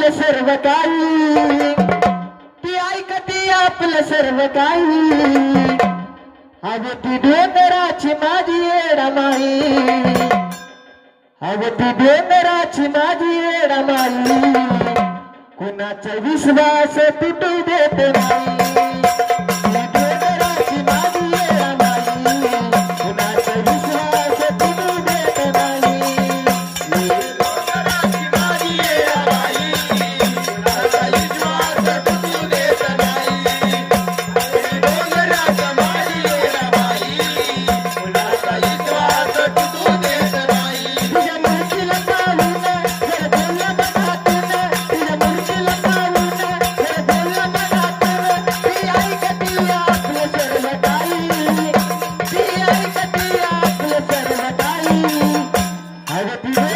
आपलं सर्व काही, ती ऐकते आपलं सर्व काही. अगं ती डोंगराची माझी येडामाई, अगं ती डोंगराची माझी येडामाई. कुणाचा विश्वास तुटू देत नाही. Happy birthday.